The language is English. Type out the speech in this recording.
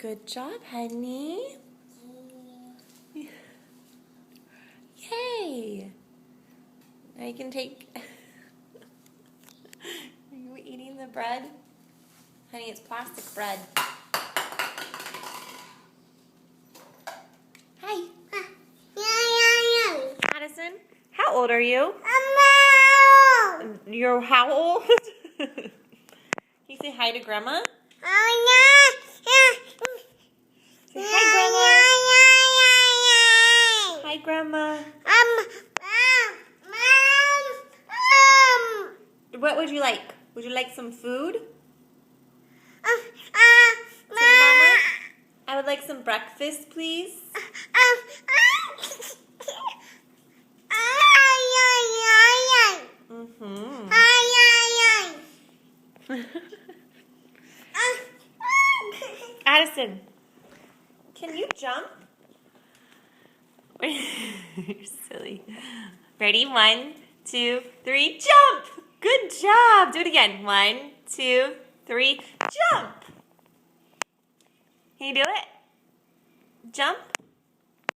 Good job, honey. Yay. Now you can take... Are you eating the bread? Honey, it's plastic bread. Hi. Addison, how old are you? You're how old? Can you say hi to Grandma? Say hi, Grandma. Hi, Grandma. What would you like? Would you like some food? Say, Mama, I would like some breakfast, please. Addison, can you jump? You're silly. Ready? 1, 2, 3, jump! Good job. Do it again. 1, 2, 3, jump! Can you do it? Jump.